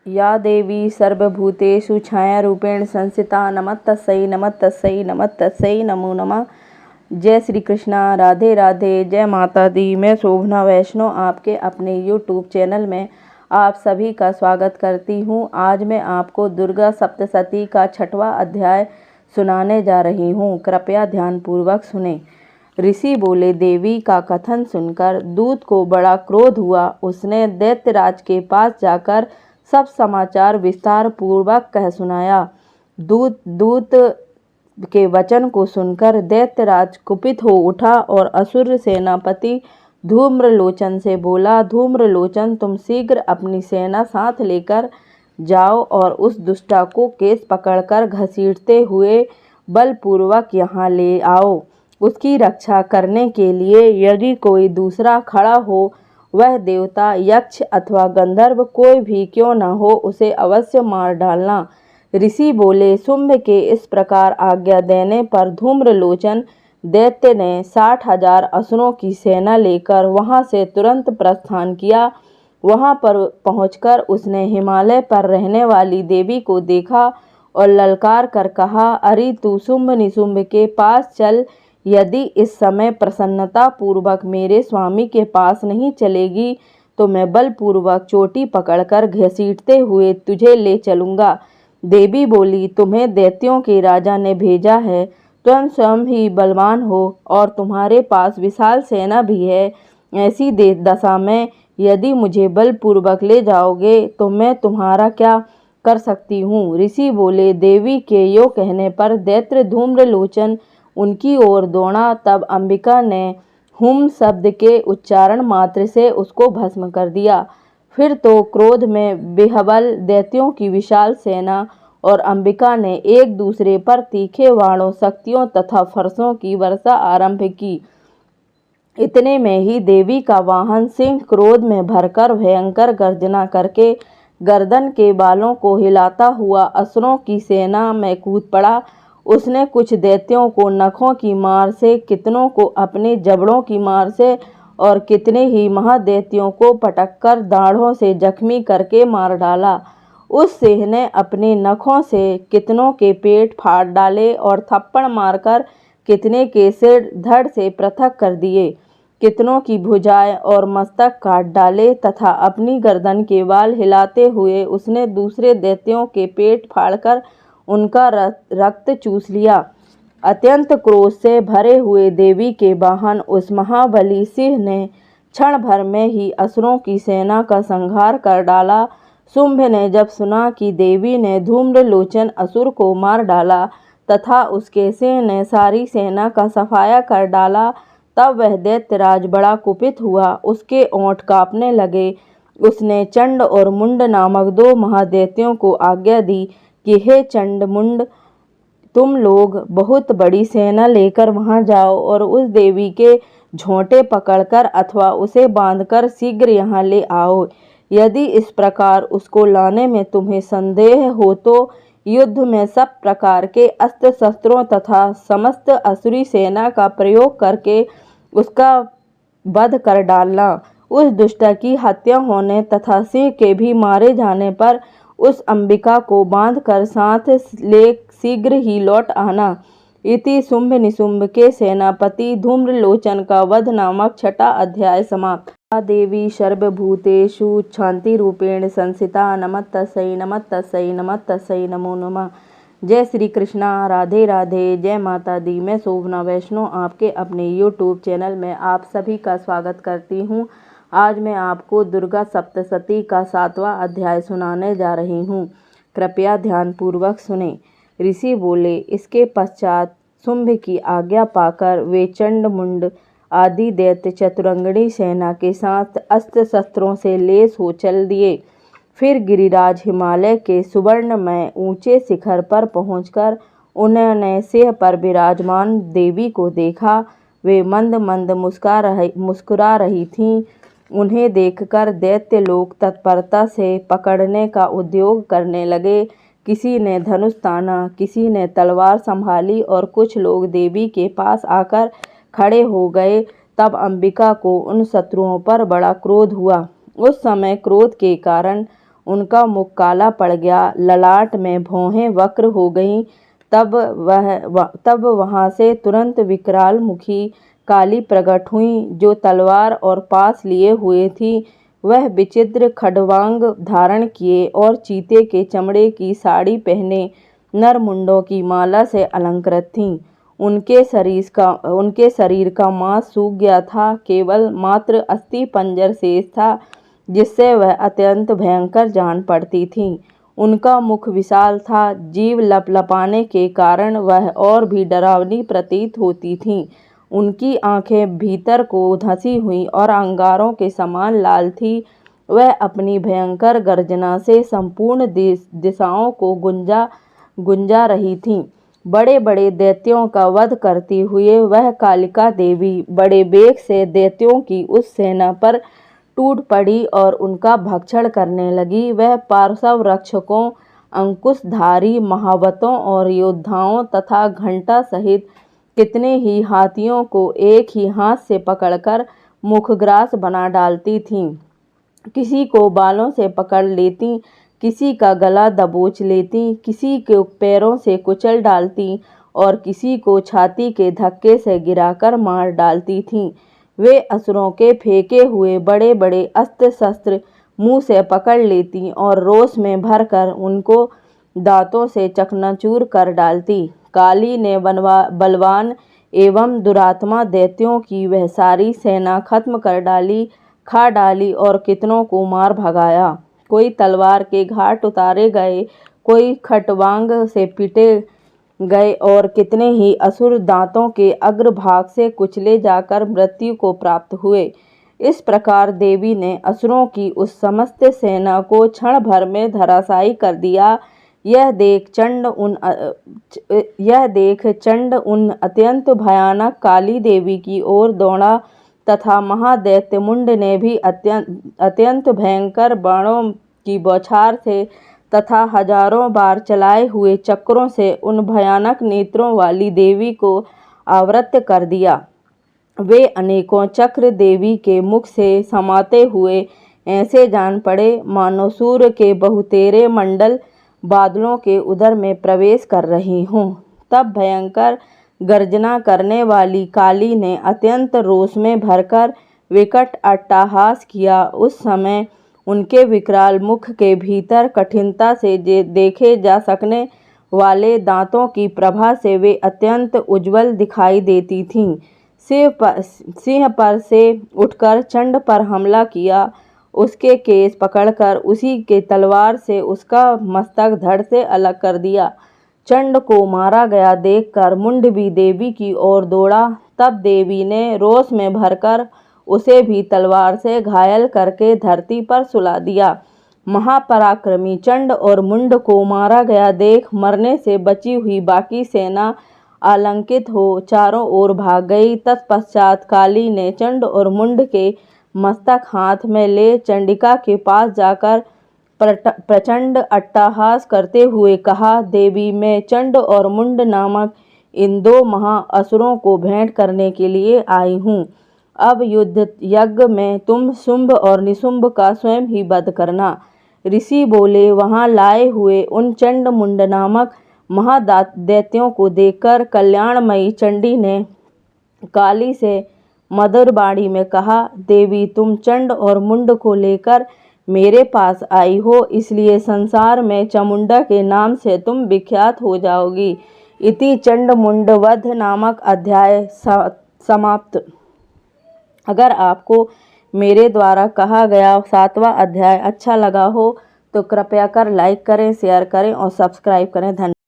या देवी सर्वभूतेषु छायारूपेण संस्थिता नमस्तस्यै नमस्तस्यै नमस्तस्यै नमो नमः। जय श्री कृष्णा, राधे राधे, जय माता दी। मैं शोभना वैष्णव आपके अपने यूट्यूब चैनल में आप सभी का स्वागत करती हूँ। आज मैं आपको दुर्गा सप्तशती का 6वां अध्याय सुनाने जा रही हूँ। कृपया ध्यानपूर्वक सुने। ऋषि बोले, देवी का कथन सुनकर दूत को बड़ा क्रोध हुआ। उसने दैत्यराज के पास जाकर सब समाचार विस्तार पूर्वक कह सुनाया। दूत के वचन को सुनकर दैत्यराज कुपित हो उठा और असुर सेनापति धूम्रलोचन से बोला, धूम्रलोचन, तुम शीघ्र अपनी सेना साथ लेकर जाओ और उस दुष्टा को केस पकड़कर घसीटते हुए बलपूर्वक यहाँ ले आओ। उसकी रक्षा करने के लिए यदि कोई दूसरा खड़ा हो, वह देवता, यक्ष अथवा गंधर्व कोई भी क्यों न हो, उसे अवश्य मार डालना। ऋषि बोले, शुंभ के इस प्रकार आज्ञा देने पर धूम्रलोचन दैत्य ने 60,000 असुरों की सेना लेकर वहां से तुरंत प्रस्थान किया। वहां पर पहुंचकर उसने हिमालय पर रहने वाली देवी को देखा और ललकार कर कहा, अरे तू शुंभ निशुंभ के पास चल। यदि इस समय प्रसन्नता पूर्वक मेरे स्वामी के पास नहीं चलेगी तो मैं बलपूर्वक चोटी पकड़कर घसीटते हुए तुझे ले चलूंगा। देवी बोली, तुम्हें दैत्यों के राजा ने भेजा है। तुम स्वयं ही बलवान हो और तुम्हारे पास विशाल सेना भी है। ऐसी दशा में यदि मुझे बलपूर्वक ले जाओगे तो मैं तुम्हारा क्या कर सकती हूँ। ऋषि बोले, देवी के यो कहने पर दैत्य धूम्रलोचन उनकी ओर दौड़ा। तब अंबिका ने हुम शब्द के उच्चारण मात्र से उसको भस्म कर दिया। फिर तो क्रोध में विह्वल दैत्यों की विशाल सेना और अंबिका ने एक दूसरे पर तीखे बाणों, शक्तियों तथा फरसों की वर्षा आरंभ की। इतने में ही देवी का वाहन सिंह क्रोध में भरकर भयंकर गर्जना करके गर्दन के बालों को हिलाता हुआ असुरों की सेना में कूद पड़ा। उसने कुछ दैत्यों को नखों की मार से, कितनों को अपने जबड़ों की मार से और कितने ही महादैत्यों को पटककर दाढ़ों से जख्मी करके मार डाला। उस सिंह ने अपने नखों से कितनों के पेट फाड़ डाले और थप्पड़ मारकर कितने के सिर धड़ से पृथक कर दिए। कितनों की भुजाएं और मस्तक काट डाले तथा अपनी गर्दन के बाल हिलाते हुए उसने दूसरे दैत्यों के पेट फाड़कर उनका रक्त चूस लिया। अत्यंत क्रोध से भरे हुए देवी के वाहन उस महाबली सिंह ने क्षण भर में ही असुरों की सेना का संहार कर डाला। शुंभ ने जब सुना कि देवी ने धूम्रलोचन असुर को मार डाला तथा उसके सिंह ने सारी सेना का सफाया कर डाला, तब वह दैत्यराज बड़ा कुपित हुआ। उसके ओंठ कांपने लगे। उसने चंड और मुंड नामक 2 महादैत्यों को आज्ञा दी कि हे चंड मुंड, तुम लोग बहुत बड़ी सेना लेकर वहां जाओ और उस देवी के झोंटे पकड़कर अथवा उसे बांधकर शीघ्र यहाँ ले आओ। यदि इस प्रकार उसको लाने में तुम्हें संदेह हो तो युद्ध में सब प्रकार के अस्त्र शस्त्रों तथा समस्त असुरी सेना का प्रयोग करके उसका वध कर डालना। उस दुष्ट की हत्या होने तथा सिंह के भी मारे जाने पर उस अंबिका को बांधकर साथ ले शीघ्र ही लौट आना। इति शुंभ निशुंभ के सेनापति धूम्रलोचन का वध नामक 6वां अध्याय समाप्त। या देवी सर्वभूतेषु शांतिरूपेण संस्थिता नमस्तस्यै नमस्तस्यै नमस्तस्यै नमो नमः। जय श्री कृष्णा, राधे राधे, जय माता दी। मैं शोभना वैष्णव आपके अपने यूट्यूब चैनल में आप सभी का स्वागत करती हूँ। आज मैं आपको दुर्गा सप्तशती का 7वां अध्याय सुनाने जा रही हूँ। कृपया ध्यानपूर्वक सुने। ऋषि बोले, इसके पश्चात शुंभ की आज्ञा पाकर वे चंड मुंड आदि दैत्य चतुरंगणी सेना के साथ अस्त्र शस्त्रों से लेस हो चल दिए। फिर गिरिराज हिमालय के सुवर्णमय ऊंचे शिखर पर पहुंचकर उन्होंने सिंह पर विराजमान देवी को देखा। वे मंद मंद मुस्कुरा रही थीं। उन्हें देखकर दैत्य लोग तत्परता से पकड़ने का उद्योग करने लगे। किसी ने धनुष ताना, किसी ने तलवार संभाली और कुछ लोग देवी के पास आकर खड़े हो गए। तब अंबिका को उन शत्रुओं पर बड़ा क्रोध हुआ। उस समय क्रोध के कारण उनका मुख काला पड़ गया, ललाट में भौहें वक्र हो गईं। तब वहाँ से तुरंत विकराल मुखी काली प्रकट हुई, जो तलवार और पास लिए हुए थी। वह विचित्र खड्वांग धारण किए और चीते के चमड़े की साड़ी पहने नरमुंडों की माला से अलंकृत थीं। उनके शरीर का मांस सूख गया था, केवल मात्र अस्थि पंजर शेष था, जिससे वह अत्यंत भयंकर जान पड़ती थीं। उनका मुख विशाल था, जीभ लपलपाने के कारण वह और भी डरावनी प्रतीत होती थीं। उनकी आंखें भीतर को धंसी हुई और अंगारों के समान लाल थीं। वह अपनी भयंकर गर्जना से संपूर्ण दिशाओं को गुंजा रही थीं। बड़े बड़े दैत्यों का वध करती हुए वह कालिका देवी बड़े वेग से दैत्यों की उस सेना पर टूट पड़ी और उनका भक्षण करने लगी। वह पार्श्व रक्षकों, अंकुशधारी महावतों और योद्धाओं तथा घंटा सहित कितने ही हाथियों को एक ही हाथ से पकड़कर मुखग्रास बना डालती थीं। किसी को बालों से पकड़ लेती, किसी का गला दबोच लेती, किसी के पैरों से कुचल डालती और किसी को छाती के धक्के से गिराकर मार डालती थीं। वे असुरों के फेंके हुए बड़े बड़े अस्त्र शस्त्र मुंह से पकड़ लेती और रोष में भरकर उनको दांतों से चकनाचूर कर डालती। काली ने बलवान एवं दुरात्मा दैत्यों की वह सारी सेना खत्म कर डाली, खा डाली और कितनों को मार भगाया। कोई तलवार के घाट उतारे गए, कोई खट्वांग से पीटे गए और कितने ही असुर दांतों के अग्रभाग से कुचले जाकर मृत्यु को प्राप्त हुए। इस प्रकार देवी ने असुरों की उस समस्त सेना को क्षण भर में धराशायी कर दिया। यह देख चंड उन अत्यंत भयानक काली देवी की ओर दौड़ा तथा महादैत्य मुंड ने भी अत्यंत भयंकर बाणों की बौछार से तथा हजारों बार चलाए हुए चक्रों से उन भयानक नेत्रों वाली देवी को आवृत कर दिया। वे अनेकों चक्र देवी के मुख से समाते हुए ऐसे जान पड़े मानो सूर्य के बहुतेरे मंडल बादलों के उदर में प्रवेश कर रही हों। तब भयंकर गर्जना करने वाली काली ने अत्यंत रोष में भरकर विकट अट्टहास किया। उस समय उनके विकराल मुख के भीतर कठिनता से देखे जा सकने वाले दांतों की प्रभा से वे अत्यंत उज्ज्वल दिखाई देती थीं। सिंह पर से उठकर चंड पर हमला किया, उसके केस पकड़कर उसी के तलवार से उसका मस्तक धड़ से अलग कर दिया। चंड को मारा गया देखकर मुंड भी देवी की ओर दौड़ा। तब देवी ने रोष में भरकर उसे भी तलवार से घायल करके धरती पर सुला दिया। महापराक्रमी चंड और मुंड को मारा गया देख मरने से बची हुई बाकी सेना आलंकित हो चारों ओर भाग गई। तत्पश्चात काली ने चंड और मुंड के मस्तक हाथ में ले चंडिका के पास जाकर प्रचंड अट्टहास करते हुए कहा, देवी मैं चंड और मुंड नामक इन दो महाअसुरों को भेंट करने के लिए आई हूँ। अब युद्ध यज्ञ में तुम शुंभ और निशुंभ का स्वयं ही वध करना। ऋषि बोले। वहां लाए हुए उन चंड मुंड नामक महादैत्यों को देखकर कल्याणमयी चंडी ने काली से मधुर वाणी में कहा, देवी तुम चंड और मुंड को लेकर मेरे पास आई हो, इसलिए संसार में चामुंडा के नाम से तुम विख्यात हो जाओगी। इति चंड मुंड वध नामक अध्याय समाप्त। अगर आपको मेरे द्वारा कहा गया 7वां अध्याय अच्छा लगा हो तो कृपया कर लाइक करें, शेयर करें और सब्सक्राइब करें। धन्यवाद।